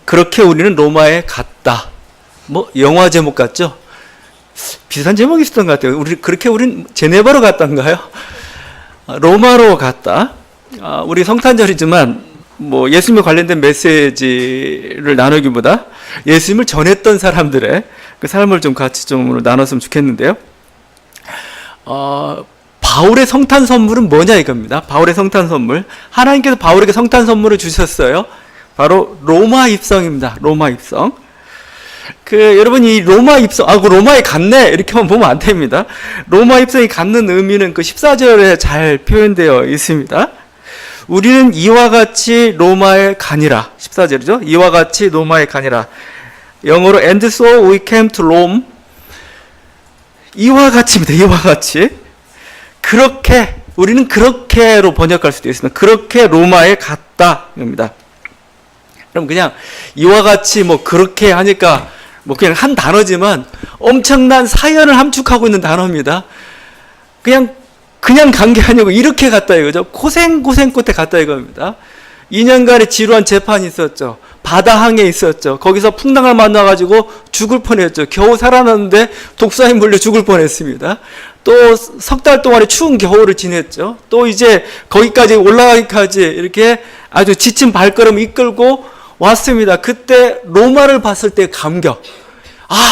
그렇게 우리는 로마에 갔다. 뭐 영화 제목 같죠? 비슷한 제목이 있었던 것 같아요. 그렇게 우린 제네바로 갔던가요? 로마로 갔다. 우리 성탄절이지만 뭐 예수님과 관련된 메시지를 나누기보다 예수님을 전했던 사람들의 그 삶을 좀 같이 좀 나눴으면 좋겠는데요. 바울의 성탄 선물은 뭐냐 이겁니다. 바울의 성탄 선물. 하나님께서 바울에게 성탄 선물을 주셨어요. 바로 로마 입성입니다. 로마 입성. 여러분 이 로마 입성, 그 로마에 갔네 이렇게만 보면 안 됩니다. 로마 입성이 갖는 의미는 그 14절에 잘 표현되어 있습니다. 우리는 이와 같이 로마에 가니라. 14절이죠. 이와 같이 로마에 가니라. 영어로 and so we came to Rome. 이와 같이입니다. 이와 같이. 그렇게, 우리는 그렇게로 번역할 수도 있습니다. 그렇게 로마에 갔다. 입니다. 그럼 그냥 이와 같이 뭐 그렇게 하니까 뭐 그냥 한 단어지만 엄청난 사연을 함축하고 있는 단어입니다. 그냥 간 게 아니고 이렇게 갔다 이거죠. 고생 끝에 갔다 이겁니다. 2년간의 지루한 재판이 있었죠. 바다항에 있었죠. 거기서 풍랑을 만나가지고 죽을 뻔했죠. 겨우 살아났는데 독사에 물려 죽을 뻔했습니다. 또 석 달 동안의 추운 겨울을 지냈죠. 또 이제 거기까지 올라가기까지 이렇게 아주 지친 발걸음 이끌고 왔습니다. 그때 로마를 봤을 때 감격.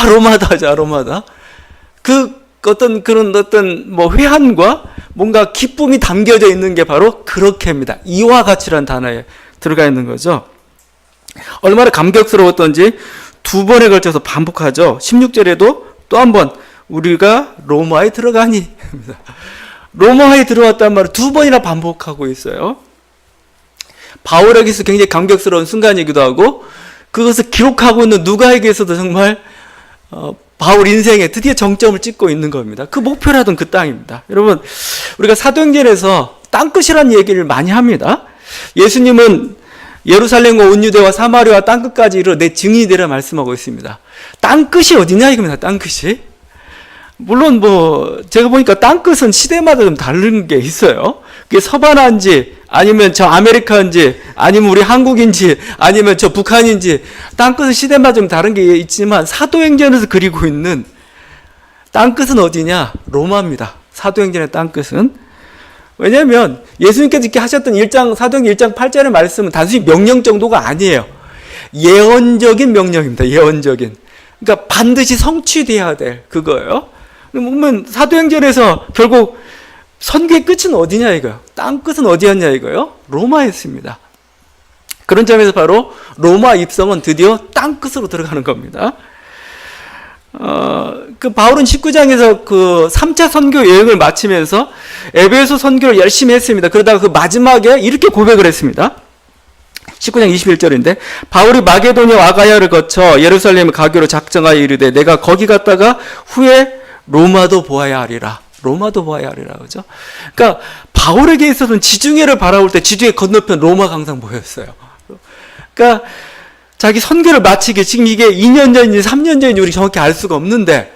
로마다, 로마다. 어떤 뭐 회한과 뭔가 기쁨이 담겨져 있는 게 바로 그렇게입니다. 이와 같이란 단어에 들어가 있는 거죠. 얼마나 감격스러웠던지 두 번에 걸쳐서 반복하죠. 16절에도 또 한 번 우리가 로마에 들어가니 로마에 들어왔단 말을 두 번이나 반복하고 있어요. 바울에게서 굉장히 감격스러운 순간이기도 하고 그것을 기록하고 있는 누가에게서도 정말 바울 인생에 드디어 정점을 찍고 있는 겁니다. 그 목표라던 그 땅입니다. 여러분, 우리가 사도행전에서 땅끝이라는 얘기를 많이 합니다. 예수님은 예루살렘과 온 유대와 사마리아와 땅끝까지 이르러 내 증인이 되라 말씀하고 있습니다. 땅끝이 어디냐 이겁니다. 땅끝이. 물론 뭐 제가 보니까 땅끝은 시대마다 좀 다른 게 있어요. 그게 서바나인지 아니면 저 아메리카인지 아니면 우리 한국인지 아니면 저 북한인지 땅끝은 시대마다 좀 다른 게 있지만 사도행전에서 그리고 있는 땅끝은 어디냐? 로마입니다. 사도행전의 땅끝은. 왜냐하면 예수님께서 이렇게 하셨던 사도행전 1장 8절의 말씀은 단순히 명령 정도가 아니에요. 예언적인 명령입니다. 예언적인. 그러니까 반드시 성취돼야 될 그거예요. 그러면 사도행전에서 결국 선교의 끝은 어디냐 이거요. 땅끝은 어디였냐 이거요. 로마였습니다. 그런 점에서 바로 로마 입성은 드디어 땅끝으로 들어가는 겁니다. 바울은 19장에서 그 3차 선교 여행을 마치면서 에베소 선교를 열심히 했습니다. 그러다가 그 마지막에 이렇게 고백을 했습니다. 19장 21절인데 바울이 마게도니아 아가야를 거쳐 예루살렘에 가기로 작정하여 이르되 내가 거기 갔다가 후에 로마도 보아야 하리라. 로마도 보아야 하리라. 그죠? 그러니까 바울에게 있어서는 지중해를 바라볼 때 지중해 건너편 로마가 항상 보였어요. 그러니까 자기 선교를 마치기 지금 이게 2년 전인지 3년 전인지 우리 정확히 알 수가 없는데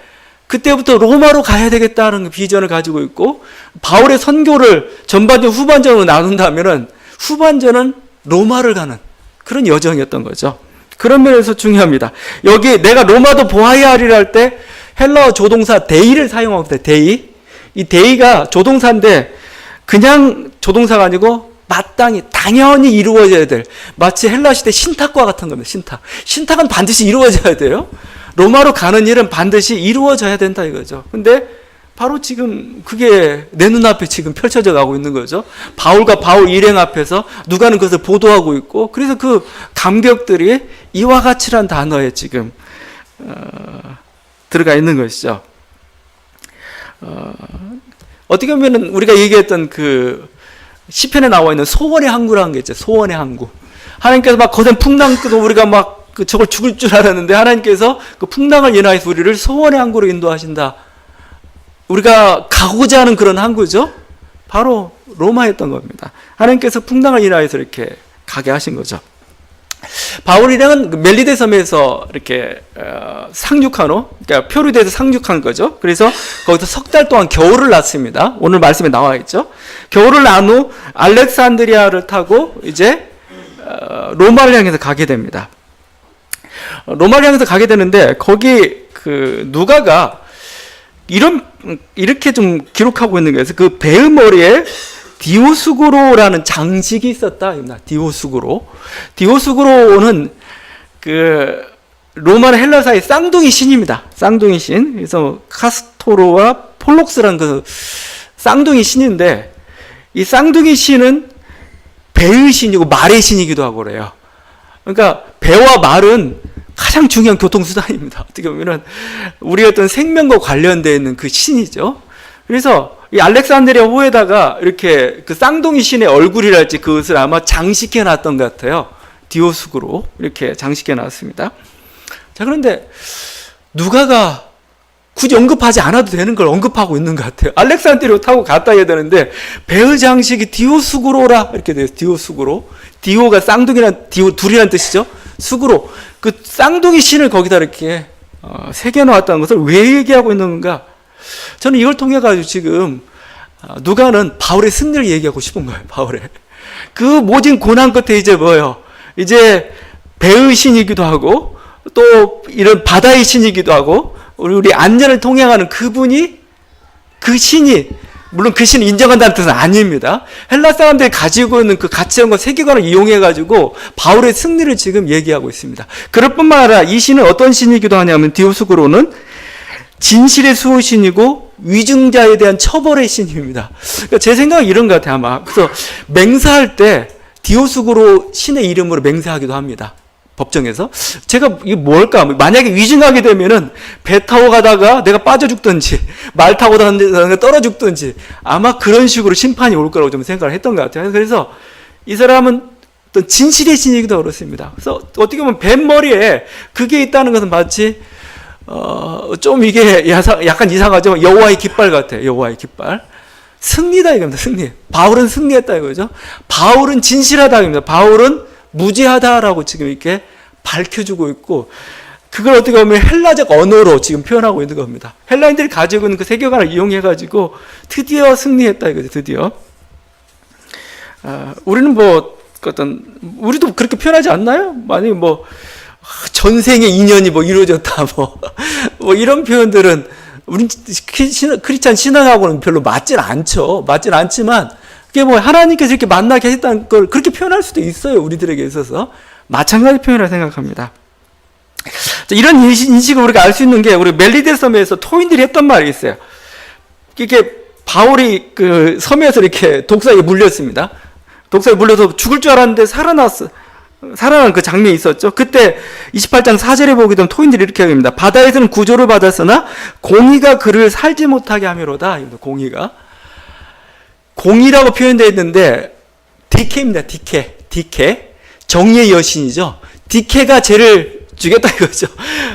그때부터 로마로 가야 되겠다는 비전을 가지고 있고 바울의 선교를 전반전 후반전으로 나눈다면은 후반전은 로마를 가는 그런 여정이었던 거죠. 그런 면에서 중요합니다. 여기 내가 로마도 보아야 하리라 할 때 헬라어 조동사 데이를 사용하고 있어요. 데이. 이 데이가 조동사인데 그냥 조동사가 아니고 마땅히 당연히 이루어져야 될 마치 헬라 시대 신탁과 같은 겁니다. 신탁은 반드시 이루어져야 돼요. 로마로 가는 일은 반드시 이루어져야 된다 이거죠. 근데 바로 지금 그게 내 눈앞에 지금 펼쳐져 가고 있는 거죠. 바울과 바울 일행 앞에서 누가는 그것을 보도하고 있고 그래서 그 감격들이 이와 같이란 단어에 지금 들어가 있는 것이죠. 어떻게 보면 우리가 얘기했던 그 시편에 나와 있는 소원의 항구라는 게 있죠. 소원의 항구. 하나님께서 막 거센 풍랑 끄고 우리가 막 저걸 죽을 줄 알았는데 하나님께서 그 풍랑을 인하여서 우리를 소원의 항구로 인도하신다. 우리가 가고자 하는 그런 항구죠. 바로 로마였던 겁니다. 하나님께서 풍랑을 인하여서 이렇게 가게 하신 거죠. 바울 일행은 멜리데 섬에서 이렇게 상륙한 후, 그러니까 표류돼서 상륙한 거죠. 그래서 거기서 석 달 동안 겨울을 났습니다. 오늘 말씀에 나와 있죠. 겨울을 난 후 알렉산드리아를 타고 이제 로마를 향해서 가게 됩니다. 로마를 향해서 가게 되는데 거기 그 누가가 이렇게 좀 기록하고 있는 거예요. 그 배의 머리에 디오스구로라는 장식이 있었다. 디오스구로는 그 로마나 헬라 사이 쌍둥이 신입니다. 쌍둥이 신. 그래서 카스토로와 폴록스라는 그 쌍둥이 신인데 이 쌍둥이 신은 배의 신이고 말의 신이기도 하고 그래요. 그러니까 배와 말은 가장 중요한 교통수단입니다. 어떻게 보면은 우리의 어떤 생명과 관련되어 있는 그 신이죠. 그래서 이 알렉산드리아 호에다가 이렇게 그 쌍둥이 신의 얼굴이랄지 그것을 아마 장식해 놨던 것 같아요. 디오스구로 이렇게 장식해 놨습니다. 자, 그런데 누가가 굳이 언급하지 않아도 되는 걸 언급하고 있는 것 같아요. 알렉산드리아 타고 갔다 해야 되는데 배의 장식이 디오스구로라 이렇게 돼요. 디오스구로. 디오가 쌍둥이란 둘이란 뜻이죠. 수구로. 그 쌍둥이 신을 거기다 이렇게 새겨 놓았다는 것을 왜 얘기하고 있는 건가? 저는 이걸 통해 가지고 지금 누가는 바울의 승리를 얘기하고 싶은 거예요. 바울의 그 모진 고난 끝에 이제 뭐예요? 이제 배의 신이기도 하고 또 이런 바다의 신이기도 하고 우리 안전을 통행하는 그분이 그 신이 물론 그 신을 인정한다는 뜻은 아닙니다. 헬라 사람들이 가지고 있는 그 가치관과 세계관을 이용해 가지고 바울의 승리를 지금 얘기하고 있습니다. 그럴 뿐만 아니라 이 신은 어떤 신이기도 하냐면 디오스구로는 진실의 수호신이고 위증자에 대한 처벌의 신입니다. 그러니까 제 생각은 이런 것 같아요. 아마 그래서 맹세할 때 디오스구로 신의 이름으로 맹세하기도 합니다. 법정에서. 제가 이게 뭘까? 만약에 위증하게 되면은 배 타고 가다가 내가 빠져 죽든지 말 타고 가다가 떨어 죽든지 아마 그런 식으로 심판이 올 거라고 좀 생각을 했던 것 같아요. 그래서 이 사람은 어떤 진실의 신이기도 그렇습니다. 그래서 어떻게 보면 뱃머리에 그게 있다는 것은 마치 좀 이게 약간 이상하죠. 여호와의 깃발 같아요. 여호와의 깃발. 승리다 이겁니다. 승리. 바울은 승리했다 이거죠. 바울은 진실하다 이겁니다. 바울은 무죄하다라고 지금 이렇게 밝혀주고 있고 그걸 어떻게 보면 헬라적 언어로 지금 표현하고 있는 겁니다. 헬라인들이 가지고 있는 그 세계관을 이용해가지고 드디어 승리했다 이거죠. 드디어. 우리는 우리도 그렇게 표현하지 않나요? 만약에 전생의 인연이 이루어졌다 뭐 이런 표현들은 우리 크리스찬 신앙하고는 별로 맞진 않죠. 맞진 않지만 그게 하나님께서 이렇게 만나게 했다는 걸 그렇게 표현할 수도 있어요. 우리들에게 있어서. 마찬가지 표현이라고 생각합니다. 이런 인식을 우리가 알 수 있는 게 우리 멜리데 섬에서 토인들이 했던 말이 있어요. 이게 바울이 그 섬에서 이렇게 독사에 물렸습니다. 독사에 물려서 죽을 줄 알았는데 살아난 그 장면이 있었죠. 그때 28장 4절에 보게 되면 토인들이 이렇게 합니다. 바다에서는 구조를 받았으나 공의가 그를 살지 못하게 하미로다. 공의라고 표현되어 있는데 디케입니다. 디케. 정의의 여신이죠. 디케가 죄를 주겠다 이거죠.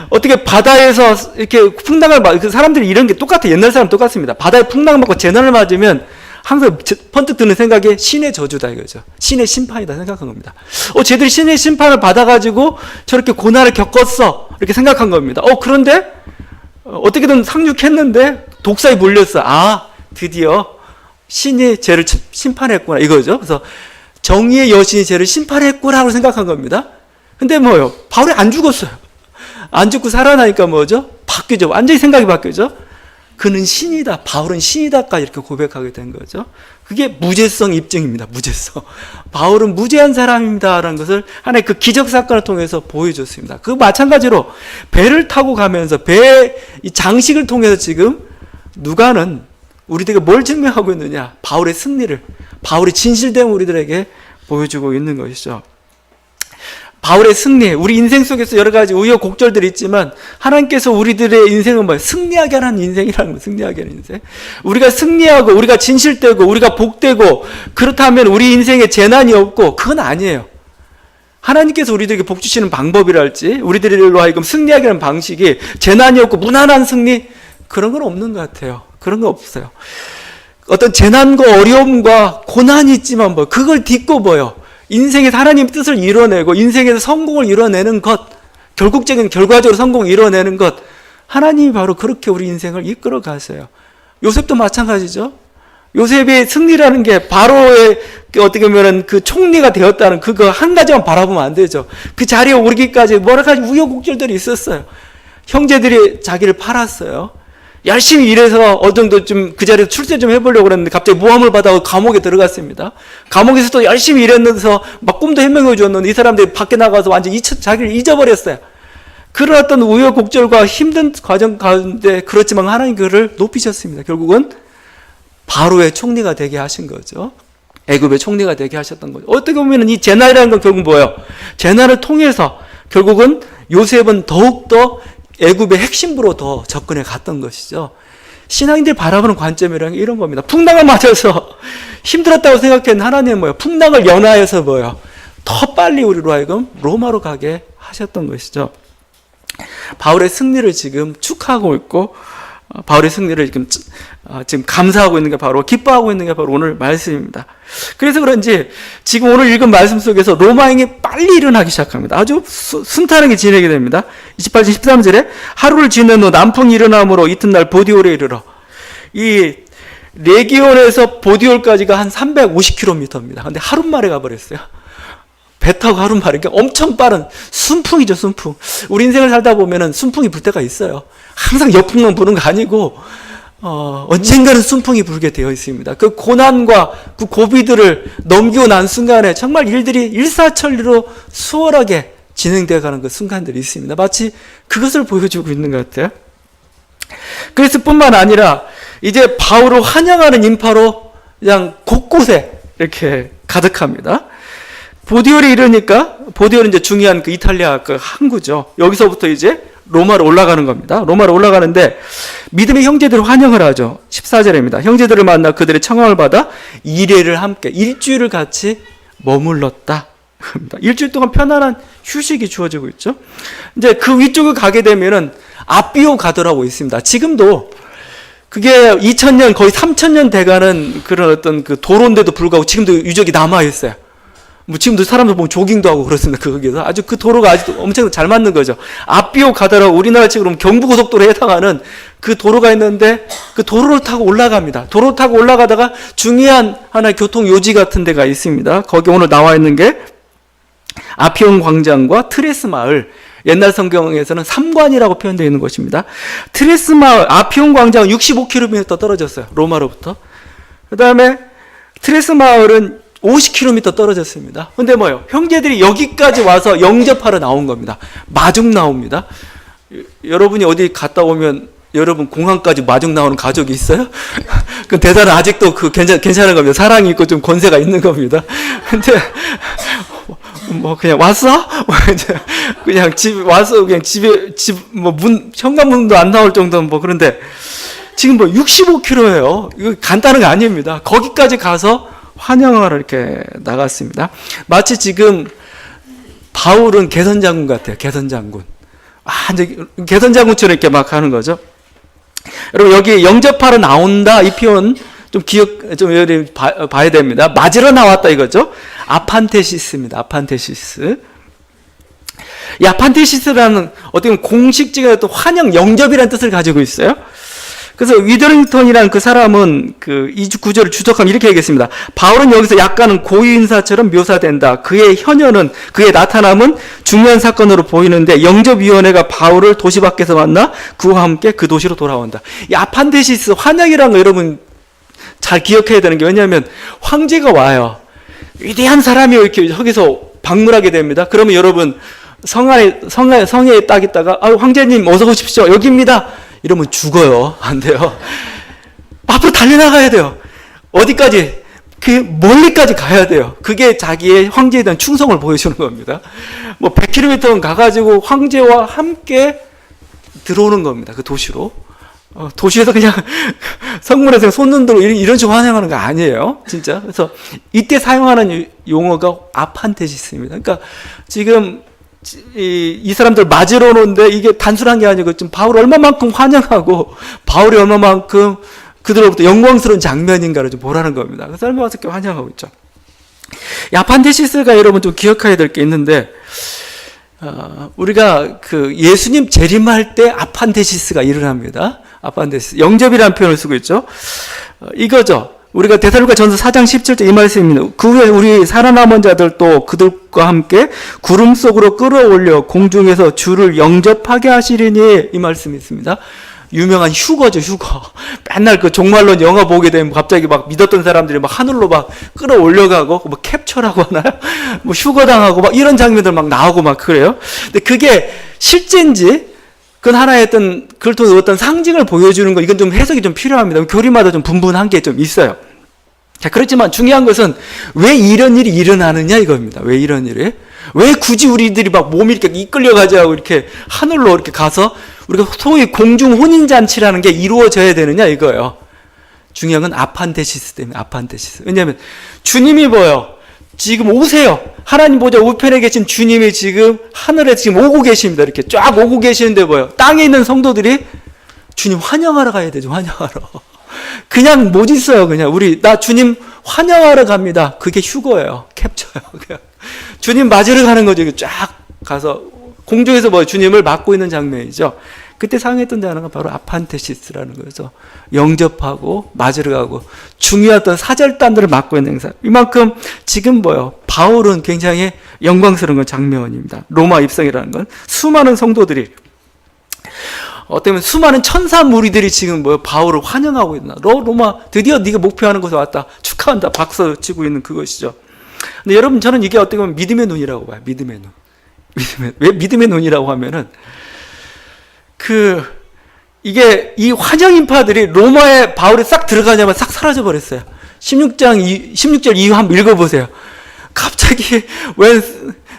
어떻게 바다에서 이렇게 풍랑을 맞고 사람들이 이런 게 똑같아. 옛날 사람 똑같습니다. 바다에 풍랑을 맞고 재난을 맞으면 항상 번뜩 드는 생각이 신의 저주다 이거죠. 신의 심판이다 생각한 겁니다. 쟤들이 신의 심판을 받아가지고 저렇게 고난을 겪었어 이렇게 생각한 겁니다. 그런데 어떻게든 상륙했는데 독사에 물렸어. 드디어 신이 죄를 심판했구나 이거죠. 그래서 정의의 여신이 죄를 심판했구나라고 생각한 겁니다. 근데 바울이 안 죽었어요. 안 죽고 살아나니까 바뀌죠. 완전히 생각이 바뀌죠. 그는 신이다. 바울은 신이다까지 이렇게 고백하게 된 거죠. 그게 무죄성 입증입니다. 무죄성. 바울은 무죄한 사람입니다라는 것을 하나의 그 기적 사건을 통해서 보여줬습니다. 그 마찬가지로 배를 타고 가면서 배의 이 장식을 통해서 지금 누가는 우리들에게 뭘 증명하고 있느냐? 바울의 승리를, 바울의 진실됨을 우리들에게 보여주고 있는 것이죠. 바울의 승리, 우리 인생 속에서 여러 가지 우여곡절들이 있지만 하나님께서 우리들의 인생은 승리하게 하는 인생이라는 거예요. 승리하게 하는 인생. 우리가 승리하고 우리가 진실되고 우리가 복되고 그렇다면 우리 인생에 재난이 없고 그건 아니에요. 하나님께서 우리들에게 복 주시는 방법이랄지 우리들로 하여금 승리하게 하는 방식이 재난이 없고 무난한 승리 그런 건 없는 것 같아요. 그런 거 없어요. 어떤 재난과 어려움과 고난이 있지만 그걸 딛고 인생에서 하나님의 뜻을 이뤄내고 인생에서 성공을 이뤄내는 것, 결과적으로 성공을 이뤄내는 것, 하나님이 바로 그렇게 우리 인생을 이끌어 가세요. 요셉도 마찬가지죠. 요셉의 승리라는 게 바로의 어떻게 보면 그 총리가 되었다는 그거 한 가지만 바라보면 안 되죠. 그 자리에 오르기까지 여러 가지 우여곡절들이 있었어요. 형제들이 자기를 팔았어요. 열심히 일해서 어느 정도 좀 그 자리에서 출세 좀 해보려고 그랬는데 갑자기 모함을 받아 감옥에 들어갔습니다. 감옥에서 또 열심히 일했는데서 막 꿈도 해명해 주었는데 이 사람들이 밖에 나가서 완전 자기를 잊어버렸어요. 그런 어떤 우여곡절과 힘든 과정 가운데 그렇지만 하나님 그를 높이셨습니다. 결국은 바로의 총리가 되게 하신 거죠. 애굽의 총리가 되게 하셨던 거죠. 어떻게 보면 이 제날이라는 건 결국 뭐예요? 제날을 통해서 결국은 요셉은 더욱더 애굽의 핵심부로 더 접근해 갔던 것이죠. 신앙인들이 바라보는 관점이라는 게 이런 겁니다. 풍랑을 맞아서 힘들었다고 생각했는 하나님은 뭐예요? 풍랑을 연하여서 뭐예요? 더 빨리 우리로 하여금 로마로 가게 하셨던 것이죠. 바울의 승리를 지금 축하하고 있고 바울의 승리를 지금 감사하고 있는 게 바로 기뻐하고 있는 게 바로 오늘 말씀입니다. 그래서 그런지 지금 오늘 읽은 말씀 속에서 로마행이 빨리 일어나기 시작합니다. 아주 순탄하게 진행이 됩니다. 28절 13절에 하루를 지낸 후 남풍이 일어남으로 이튿날 보디올에 이르러 이 레기온에서 보디올까지가 한 350km입니다. 근데 하루 만에 가버렸어요. 배 타고 하루 만에. 그러니까 엄청 빠른 순풍이죠, 순풍. 우리 인생을 살다 보면은 순풍이 불 때가 있어요. 항상 역풍만 부는 거 아니고 언젠가는 순풍이 불게 되어 있습니다. 그 고난과 그 고비들을 넘기고 난 순간에 정말 일들이 일사천리로 수월하게 진행되어 가는 그 순간들이 있습니다. 마치 그것을 보여주고 있는 것 같아요. 그래서 뿐만 아니라 이제 바울을 환영하는 인파로 그냥 곳곳에 이렇게 가득합니다. 보디올에 이르니까 보디올은 이제 중요한 그 이탈리아 그 항구죠. 여기서부터 이제 로마로 올라가는 겁니다. 로마로 올라가는데 믿음의 형제들을 환영을 하죠. 14절입니다. 형제들을 만나 그들의 청함을 받아 이레를 함께 일주일을 같이 머물렀다. 일주일 동안 편안한 휴식이 주어지고 있죠. 이제 그 위쪽을 가게 되면은 아비오 가도라고 있습니다. 지금도 그게 2000년 거의 3000년 돼가는 그런 어떤 그 도로인데도 불구하고 지금도 유적이 남아 있어요. 뭐 지금도 사람들 보면 조깅도 하고 그렇습니다. 거기서 아주 그 도로가 아직도 엄청 잘 맞는 거죠. 아비오 가다라고 우리나라 식으로 경부고속도로에 해당하는 그 도로가 있는데 그 도로를 타고 올라갑니다. 도로 타고 올라가다가 중요한 하나의 교통 요지 같은 데가 있습니다. 거기 오늘 나와 있는 게 아피온 광장과 트레스 마을. 옛날 성경에서는 삼관이라고 표현되어 있는 것입니다. 트레스 마을, 아피온 광장은 65km 떨어졌어요. 로마로부터. 그 다음에 트레스 마을은 50km 떨어졌습니다. 근데 뭐예요? 형제들이 여기까지 와서 영접하러 나온 겁니다. 마중 나옵니다. 여러분이 어디 갔다 오면 여러분 공항까지 마중 나오는 가족이 있어요? 그 대단한 아직도 그 괜찮은 겁니다. 사랑이 있고 좀 권세가 있는 겁니다. 근데 뭐 그냥 왔어? 그냥 집 와서 그냥 집에 뭐 문 현관문도 안 나올 정도는 뭐 그런데 지금 뭐 65km예요. 이거 간단한 게 아닙니다. 거기까지 가서 환영하러 이렇게 나갔습니다. 마치 지금 바울은 개선장군 같아요. 개선장군. 완전 개선장군처럼 이렇게 막 하는 거죠. 여러분 여기 영접하러 나온다 이 표현 좀 봐야 됩니다. 맞으러 나왔다 이거죠. 아판테시스입니다. 아판테시스. 이 아판테시스라는 어떻게 보면 공식적인 어떤 환영 영접이라는 뜻을 가지고 있어요. 그래서 위더링턴이라는 그 사람은 그 이 구절을 주석하면 이렇게 얘기했습니다. 바울은 여기서 약간은 고위인사처럼 묘사된다. 그의 현현은 그의 나타남은 중요한 사건으로 보이는데 영접위원회가 바울을 도시 밖에서 만나 그와 함께 그 도시로 돌아온다. 이 아판테시스 환영이라는 거 여러분 잘 기억해야 되는 게 왜냐하면 황제가 와요. 위대한 사람이 이렇게 여기서 방문하게 됩니다. 그러면 여러분 성에 딱 있다가 황제님 어서 오십시오. 여기입니다. 이러면 죽어요. 안 돼요. 앞으로 달려나가야 돼요. 어디까지? 그 멀리까지 가야 돼요. 그게 자기의 황제에 대한 충성을 보여주는 겁니다. 뭐 100km 가가지고 황제와 함께 들어오는 겁니다. 그 도시로. 도시에서 그냥 성문에서 손 들고 이런 식으로 환영하는 거 아니에요. 진짜. 그래서 이때 사용하는 용어가 아판테시스입니다. 그러니까 지금 이 사람들 맞으러 오는데 이게 단순한 게 아니고 좀 바울을 얼마만큼 환영하고 바울이 얼마만큼 그들로부터 영광스러운 장면인가를 좀 보라는 겁니다. 그래서 얼마나 이렇게 환영하고 있죠. 이 아판테시스가 여러분 좀 기억해야 될 게 있는데 우리가 그 예수님 재림할 때 아판테시스가 일어납니다. 아판테시스 영접이라는 표현을 쓰고 있죠. 이거죠. 우리가 데살로니가 전서 4장 17절 이 말씀입니다. 그 후에 우리 살아남은 자들 또 그들과 함께 구름 속으로 끌어올려 공중에서 주를 영접하게 하시리니, 이 말씀이 있습니다. 유명한 휴거죠, 휴거. 맨날 그 종말론 영화 보게 되면 갑자기 막 믿었던 사람들이 막 하늘로 막 끌어올려가고, 뭐 캡처라고 하나요? 뭐 휴거당하고 막 이런 장면들 막 나오고 막 그래요. 근데 그게 실제인지, 그건 하나의 그걸 통해 어떤 상징을 보여주는 거, 이건 좀 해석이 좀 필요합니다. 교리마다 좀 분분한 게 좀 있어요. 자, 그렇지만 중요한 것은 왜 이런 일이 일어나느냐 이겁니다. 왜 이런 일이? 왜 굳이 우리들이 막 몸이 이렇게 이끌려가지고 이렇게 하늘로 이렇게 가서 우리가 소위 공중 혼인잔치라는 게 이루어져야 되느냐 이거예요. 중요한 건 아판테시스 때문에, 아판테시스. 왜냐하면 주님이 뭐예요? 지금 오세요. 하나님 보좌 우편에 계신 주님이 지금 하늘에 지금 오고 계십니다. 이렇게 쫙 오고 계시는데 뭐예요? 땅에 있는 성도들이 주님 환영하러 가야 되죠. 환영하러. 그냥 못 있어요. 그냥 나 주님 환영하러 갑니다. 그게 휴거예요. 캡처예요. 그냥 주님 맞으러 가는 거죠. 쫙 가서 공중에서 뭐 주님을 맞고 있는 장면이죠. 그때 사용했던 단어가 바로 아판테시스라는 거죠. 영접하고 맞으러 가고 중요한 어떤 사절단들을 맡고 있는 행사. 이만큼 지금 바울은 굉장히 영광스러운 장면입니다. 로마 입성이라는 건 수많은 성도들이, 어떻게 보면 수많은 천사 무리들이 지금 바울을 환영하고 있나. 로마 드디어 네가 목표하는 곳에 왔다. 축하한다. 박수 치고 있는 그것이죠. 근데 여러분, 저는 이게 어떻게 보면 믿음의 눈이라고 봐요. 믿음의 눈. 왜 믿음의 눈이라고 하면은 이게 이 환영 인파들이 로마에 바울이 싹 들어가자마자 싹 사라져 버렸어요. 16절 이후 한번 읽어보세요. 갑자기 왜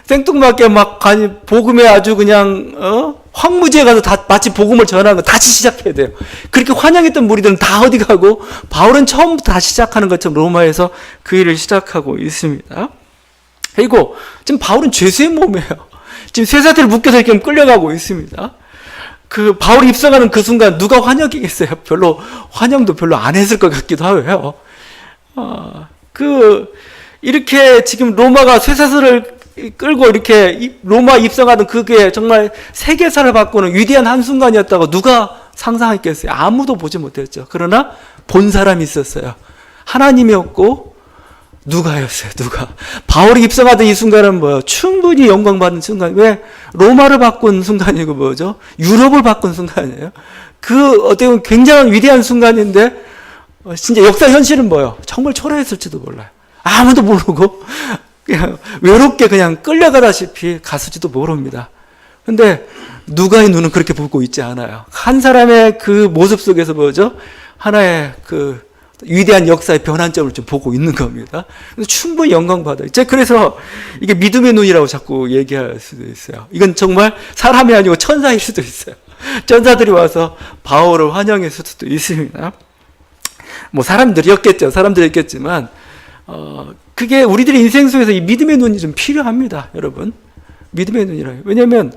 생뚱맞게 막 복음에 아주 그냥 황무지에 가서 다 마치 복음을 전하는 거 다시 시작해야 돼요. 그렇게 환영했던 무리들은 다 어디 가고 바울은 처음부터 다시 시작하는 것처럼 로마에서 그 일을 시작하고 있습니다. 그리고 지금 바울은 죄수의 몸이에요. 지금 쇠사슬을 묶여서 이렇게 끌려가고 있습니다. 바울이 입성하는 그 순간 누가 환영이겠어요? 환영도 별로 안 했을 것 같기도 하고요. 이렇게 지금 로마가 쇠사슬을 끌고 이렇게 로마 입성하던 그게 정말 세계사를 바꾸는 위대한 한순간이었다고 누가 상상했겠어요? 아무도 보지 못했죠. 그러나 본 사람이 있었어요. 하나님이었고, 누가였어요, 누가. 바울이 입성하던 이 순간은 충분히 영광받는 순간. 왜? 로마를 바꾼 순간이고 뭐죠? 유럽을 바꾼 순간이에요. 어떻게 보면 굉장한 위대한 순간인데, 진짜 역사 현실은 정말 초라했을지도 몰라요. 아무도 모르고, 그냥 외롭게 그냥 끌려가다시피 갔을지도 모릅니다. 근데 누가의 눈은 그렇게 보고 있지 않아요. 한 사람의 그 모습 속에서 하나의 위대한 역사의 변환점을 좀 보고 있는 겁니다. 충분히 영광받아요. 그래서 이게 믿음의 눈이라고 자꾸 얘기할 수도 있어요. 이건 정말 사람이 아니고 천사일 수도 있어요. 천사들이 와서 바울을 환영했을 수도 있습니다. 사람들이었겠죠. 사람들이었겠지만, 그게 우리들의 인생 속에서 이 믿음의 눈이 좀 필요합니다, 여러분. 믿음의 눈이라요. 왜냐면,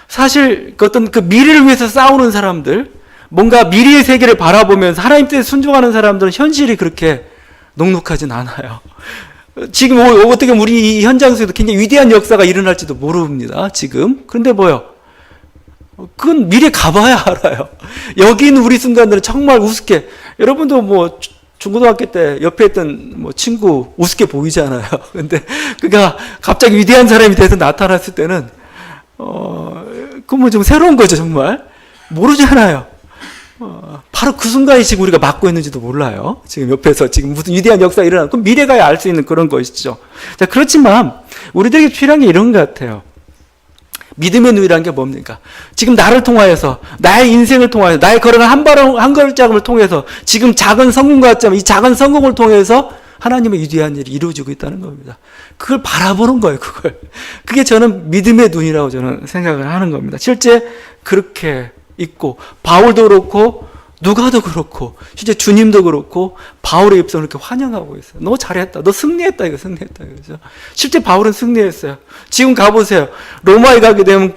사실 어떤 미래를 위해서 싸우는 사람들, 뭔가 미래의 세계를 바라보면서 하나님 뜻에 순종하는 사람들은 현실이 그렇게 녹록하진 않아요. 지금 어떻게 보면 우리 이 현장 속에도 굉장히 위대한 역사가 일어날지도 모릅니다, 지금. 그런데 그건 미래 가봐야 알아요. 여기 있는 우리 순간들은 정말 우습게, 여러분도 중고등학교 때 옆에 있던 친구 우습게 보이잖아요. 근데 그가 갑자기 위대한 사람이 돼서 나타났을 때는, 그건 좀 새로운 거죠, 정말. 모르잖아요. 바로 그 순간이 지금 우리가 맞고 있는지도 몰라요. 지금 옆에서 지금 무슨 위대한 역사가 일어나고, 그럼 미래가 알 수 있는 그런 것이죠. 자, 그렇지만 우리들에게 필요한 게 이런 것 같아요. 믿음의 눈이라는 게 뭡니까? 지금 나를 통하여서, 나의 인생을 통하여서, 나의 걸어간 한 걸음을 통해서, 지금 작은 성공 같지만 이 작은 성공을 통해서 하나님의 위대한 일이 이루어지고 있다는 겁니다. 그걸 바라보는 거예요, 그걸. 그게 저는 믿음의 눈이라고 저는 생각을 하는 겁니다. 실제 그렇게 있고, 바울도 그렇고, 누가도 그렇고, 실제 주님도 그렇고, 바울의 입성을 이렇게 환영하고 있어요. 너 잘했다. 너 승리했다. 이거 승리했다. 그죠? 실제 바울은 승리했어요. 지금 가보세요. 로마에 가게 되면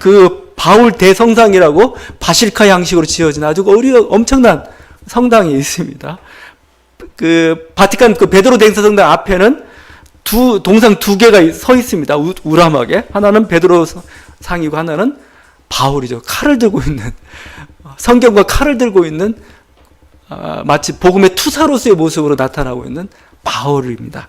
바울 대성당이라고 바실카 양식으로 지어진 아주 엄청난 성당이 있습니다. 바티칸 베드로 대성당 앞에는 동상 두 개가 서 있습니다. 우람하게. 하나는 베드로 상이고 하나는 바울이죠. 칼을 들고 있는, 성경과 칼을 들고 있는 마치 복음의 투사로서의 모습으로 나타나고 있는 바울입니다.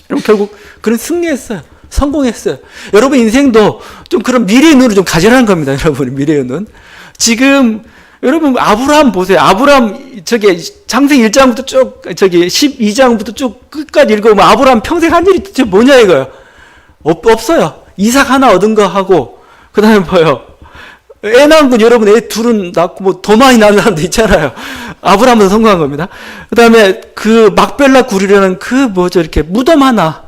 여러분 결국 그는 승리했어요. 성공했어요. 여러분 인생도 좀 그런 미래의 눈을 좀 가지라는 겁니다. 여러분 미래의 눈. 지금 여러분 아브라함 보세요. 아브라함 창세기 1장부터 쭉 12장부터 쭉 끝까지 읽어보면 아브라함 평생 한 일이 도대체 뭐냐 이거예요. 없어요. 이삭 하나 얻은 거 하고 그다음에 뭐요? 애 낳은 건 여러분 애 둘은 낳고 뭐 더 많이 낳는 사람도 있잖아요. 아브라함은 성공한 겁니다. 그다음에 그 막벨라 굴이라는 이렇게 무덤 하나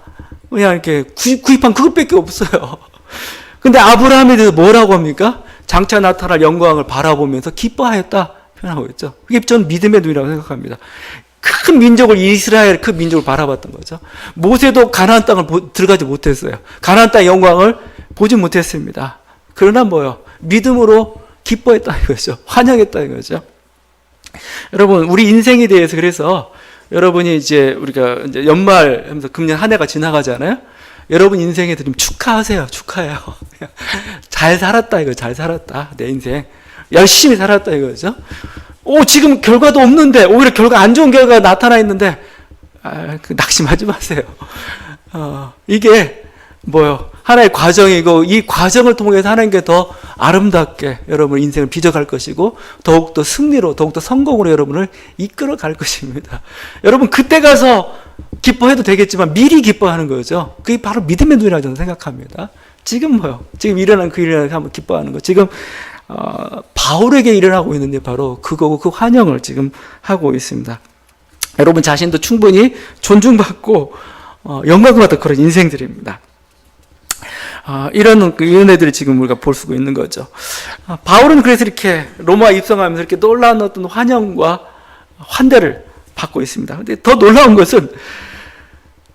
그냥 이렇게 구입한 그것밖에 없어요. 근데 아브라함에 대해서 뭐라고 합니까? 장차 나타날 영광을 바라보면서 기뻐하였다 표현하고 있죠. 그게 저는 믿음의 눈이라고 생각합니다. 큰 민족을 이스라엘 그 민족을 바라봤던 거죠. 모세도 가나안 땅을 들어가지 못했어요. 가나안 땅의 영광을 보지 못했습니다. 그러나 뭐요? 믿음으로 기뻐했다 이거죠. 환영했다 이거죠. 여러분 우리 인생에 대해서 그래서 여러분이 우리가 연말 하면서 금년 한 해가 지나가잖아요. 여러분 인생에도 좀 축하하세요. 축하해요. 잘 살았다 이거. 잘 살았다. 내 인생 열심히 살았다 이거죠. 지금 결과도 없는데 오히려 결과 안 좋은 결과가 나타나 있는데 낙심하지 마세요. 이게 뭐요? 하나의 과정이고 이 과정을 통해서 하나님께 더 아름답게 여러분 인생을 빚어갈 것이고 더욱더 승리로 더욱더 성공으로 여러분을 이끌어 갈 것입니다. 여러분 그때 가서 기뻐해도 되겠지만 미리 기뻐하는 거죠. 그게 바로 믿음의 눈이라고 저는 생각합니다. 지금 지금 일어난 그 일을 한번 기뻐하는 거. 지금 바울에게 일어나고 있는 게 바로 그거고 그 환영을 지금 하고 있습니다. 여러분 자신도 충분히 존중받고 영광을 받는 그런 인생들입니다. 이런 은혜들을 지금 우리가 볼 수가 있는 거죠. 바울은 그래서 이렇게 로마 입성하면서 이렇게 놀라운 어떤 환영과 환대를 받고 있습니다. 근데 더 놀라운 것은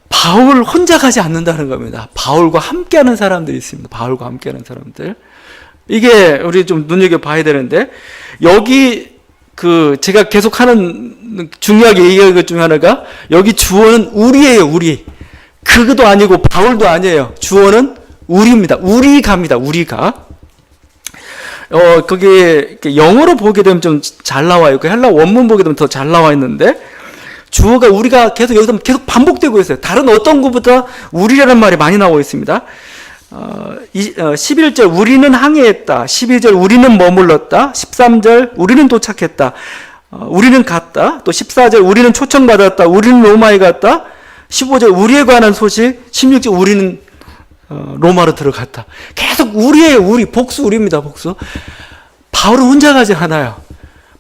바울 혼자 가지 않는다는 겁니다. 바울과 함께하는 사람들이 있습니다. 바울과 함께하는 사람들. 이게 우리 좀 눈여겨봐야 되는데 여기 제가 계속 하는 중요하게 얘기하는 것 중에 하나가 여기 주어는 우리예요. 우리. 그것도 아니고 바울도 아니에요. 주어는 우리입니다. 우리가입니다. 우리가. 거기에 영어로 보게 되면 좀 잘 나와 있고 헬라 원문 보게 되면 더 잘 나와 있는데 주어가 우리가 여기서 계속 반복되고 있어요. 다른 어떤 것보다 우리라는 말이 많이 나오고 있습니다. 11절 우리는 항해했다. 12절 우리는 머물렀다. 13절 우리는 도착했다. 우리는 갔다. 또 14절 우리는 초청받았다. 우리는 로마에 갔다. 15절 우리에 관한 소식. 16절 우리는 로마로 들어갔다. 계속 우리예요. 우리. 복수 우리입니다. 복수. 바울은 혼자 가지 않아요.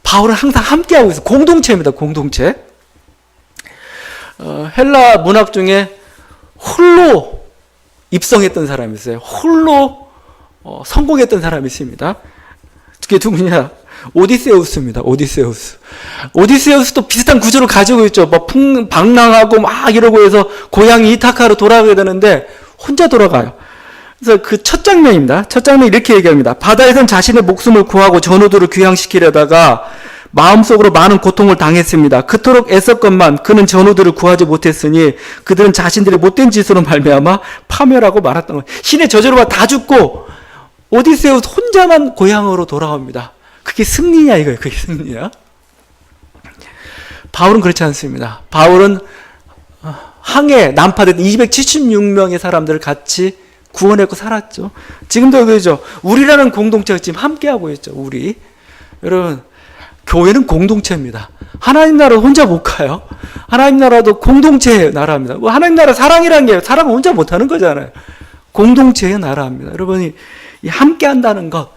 바울은 항상 함께하고 있어요. 공동체입니다. 공동체. 헬라 문학 중에 홀로 입성했던 사람이 있어요. 홀로 성공했던 사람이 있습니다. 그게 누구냐? 오디세우스입니다. 오디세우스. 오디세우스도 비슷한 구조를 가지고 있죠. 방랑하고 막 이러고 해서 고향 이타카로 돌아가게 되는데 혼자 돌아가요. 그래서 그 첫 장면입니다. 첫 장면 이렇게 얘기합니다. 바다에선 자신의 목숨을 구하고 전우들을 귀향시키려다가 마음속으로 많은 고통을 당했습니다. 그토록 애썼건만 그는 전우들을 구하지 못했으니 그들은 자신들의 못된 짓으로 말미암아 파멸하고 말았던 거예요. 신의 저주로 다 죽고 오디세우스 혼자만 고향으로 돌아옵니다. 그게 승리냐 이거예요. 그게 승리냐? 바울은 그렇지 않습니다. 바울은 항해 난파된 276명의 사람들을 같이 구원했고 살았죠. 지금도 그러죠. 우리라는 공동체가 지금 함께하고 있죠. 우리. 여러분 교회는 공동체입니다. 하나님 나라 혼자 못 가요. 하나님 나라도 공동체의 나라입니다. 하나님 나라 사랑이라는 게 사랑은 혼자 못하는 거잖아요. 공동체의 나라입니다. 여러분이 함께 한다는 것,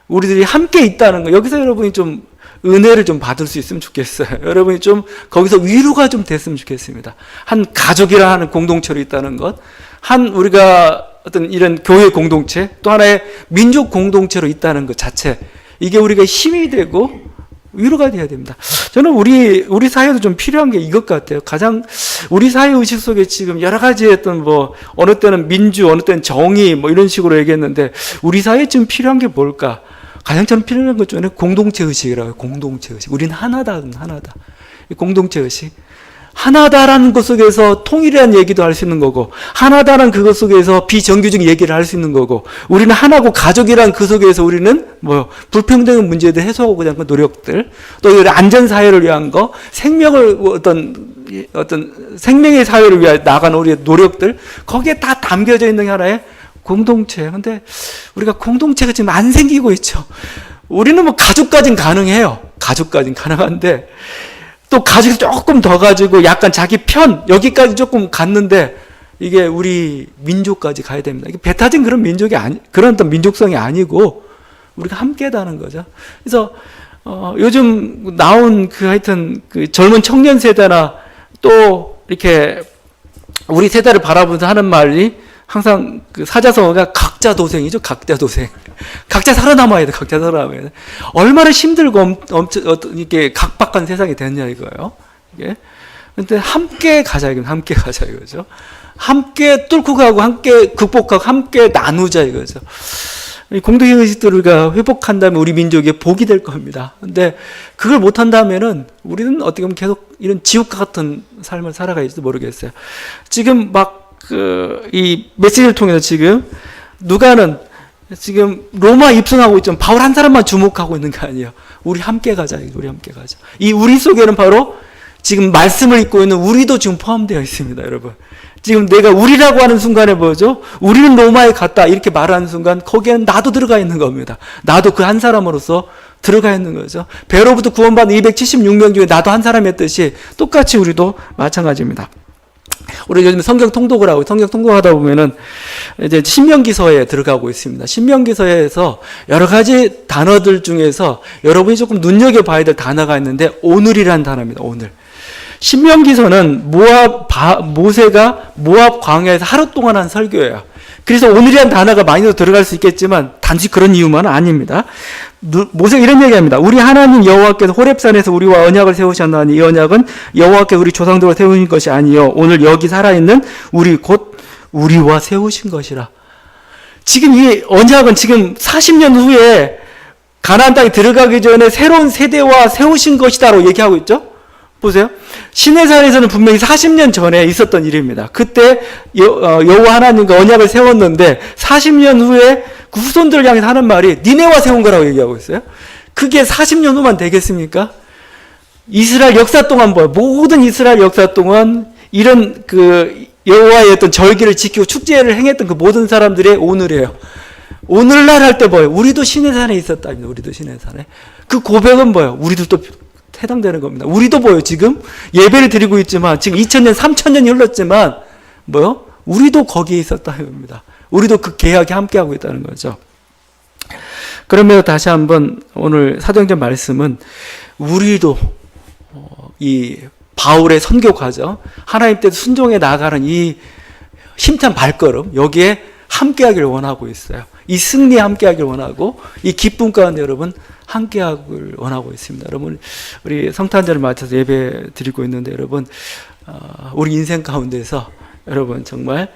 우리들이 함께 있다는 것, 여기서 여러분이 좀 은혜를 좀 받을 수 있으면 좋겠어요. 여러분이 좀 거기서 위로가 좀 됐으면 좋겠습니다. 한 가족이라 하는 공동체로 있다는 것, 한 우리가 어떤 이런 교회 공동체, 또 하나의 민족 공동체로 있다는 것 자체, 이게 우리가 힘이 되고 위로가 돼야 됩니다. 저는 우리 사회도 좀 필요한 게 이것 같아요. 가장 우리 사회 의식 속에 지금 여러 가지 어떤 어느 때는 민주, 어느 때는 정의 이런 식으로 얘기했는데 우리 사회에 지금 필요한 게 뭘까? 가장 저는 필요한 것 중에 공동체 의식이라고 해요. 공동체 의식. 우린 하나다. 이 공동체 의식. 하나다라는 것 속에서 통일이라는 얘기도 할 수 있는 거고, 하나다라는 그것 속에서 비정규적 얘기를 할 수 있는 거고, 우리는 하나고 가족이란 그 속에서 우리는 불평등의 문제들 해소하고자 하는 노력들, 또 안전사회를 위한 거, 생명을 어떤 생명의 사회를 위해 나가는 우리의 노력들, 거기에 다 담겨져 있는 하나의 공동체. 근데 우리가 공동체가 지금 안 생기고 있죠. 우리는 가족까지는 가능해요. 가족까지는 가능한데, 또 가족이 조금 더 가지고 약간 자기 편, 여기까지 조금 갔는데, 이게 우리 민족까지 가야 됩니다. 이게 배 타진 그런 민족이 그런 어떤 민족성이 아니고, 우리가 함께다는 거죠. 그래서, 요즘 나온 하여튼 젊은 청년 세대나 또 이렇게 우리 세대를 바라보면서 하는 말이 항상 사자성어가 각자 도생이죠. 각자 도생. 각자 살아남아야 돼. 각자 살아남아야 돼. 얼마나 힘들고 이렇게 각박한 세상이 됐냐 이거예요. 이게. 근데 함께 가자 이거죠. 함께 가자 이거죠. 함께 뚫고 가고 함께 극복하고 함께 나누자 이거죠. 공동의 의식들을 우리가 회복한다면 우리 민족의 복이 될 겁니다. 근데 그걸 못한다면은 우리는 어떻게 보면 계속 이런 지옥과 같은 삶을 살아갈지도 모르겠어요. 지금 이 메시지를 통해서 지금 누가는 지금 로마 입성하고 있지만 바울 한 사람만 주목하고 있는 게 아니에요. 우리 함께 가자. 우리 함께 가자. 이 우리 속에는 바로 지금 말씀을 읽고 있는 우리도 지금 포함되어 있습니다, 여러분. 지금 내가 우리라고 하는 순간에 뭐죠? 우리는 로마에 갔다 이렇게 말하는 순간 거기에는 나도 들어가 있는 겁니다. 나도 그 한 사람으로서 들어가 있는 거죠. 배로부터 구원받은 276명 중에 나도 한 사람이었듯이 똑같이 우리도 마찬가지입니다. 우리 요즘 성경 통독을 하고 성경 통독하다 보면은 이제 신명기서에 들어가고 있습니다. 신명기서에서 여러 가지 단어들 중에서 여러분이 조금 눈여겨봐야 될 단어가 있는데 오늘이라는 단어입니다. 오늘. 신명기서는 모세가 모압 광야에서 하루 동안 한 설교예요. 그래서 오늘이라는 단어가 많이 들어갈 수 있겠지만 단지 그런 이유만은 아닙니다. 모세가 이런 얘기합니다. 우리 하나님 여호와께서 호렙산에서 우리와 언약을 세우셨나니 이 언약은 여호와께서 우리 조상들과 세우신 것이 아니요 오늘 여기 살아있는 우리 곧 우리와 세우신 것이라. 지금 이 언약은 지금 40년 후에 가나안 땅에 들어가기 전에 새로운 세대와 세우신 것이다라고 얘기하고 있죠. 보세요. 시내산에서는 분명히 40년 전에 있었던 일입니다. 그때 여호와 하나님과 언약을 세웠는데 40년 후에 그 후손들을 향해서 하는 말이 니네와 세운 거라고 얘기하고 있어요. 그게 40년 후만 되겠습니까? 이스라엘 역사 동안 모든 이스라엘 역사 동안 이런 여호와의 어떤 절기를 지키고 축제를 행했던 그 모든 사람들의 오늘이에요. 오늘날 할 때 우리도 시내산에 있었답니다. 우리도 시내산에. 그 고백은 우리들도 해당되는 겁니다. 우리도 지금 예배를 드리고 있지만 지금 2000년, 3000년이 흘렀지만 우리도 거기에 있었다는 겁니다. 우리도 그 계약에 함께하고 있다는 거죠. 그러면 다시 한번 오늘 사도행전 말씀은 우리도 이 바울의 선교 과정, 하나님 뜻 순종해 나가는 이 힘찬 발걸음 여기에 함께하기를 원하고 있어요. 이 승리에 함께하기를 원하고 이 기쁨 가운데 여러분 함께하기를 원하고 있습니다. 여러분 우리 성탄절을 맞춰서 예배 드리고 있는데 여러분 우리 인생 가운데서 여러분 정말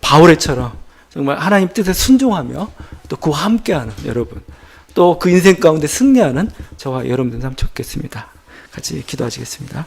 바울의처럼 정말 하나님 뜻에 순종하며 또 그와 함께하는 여러분 또 그 인생 가운데 승리하는 저와 여러분들 참 좋겠습니다. 같이 기도하시겠습니다.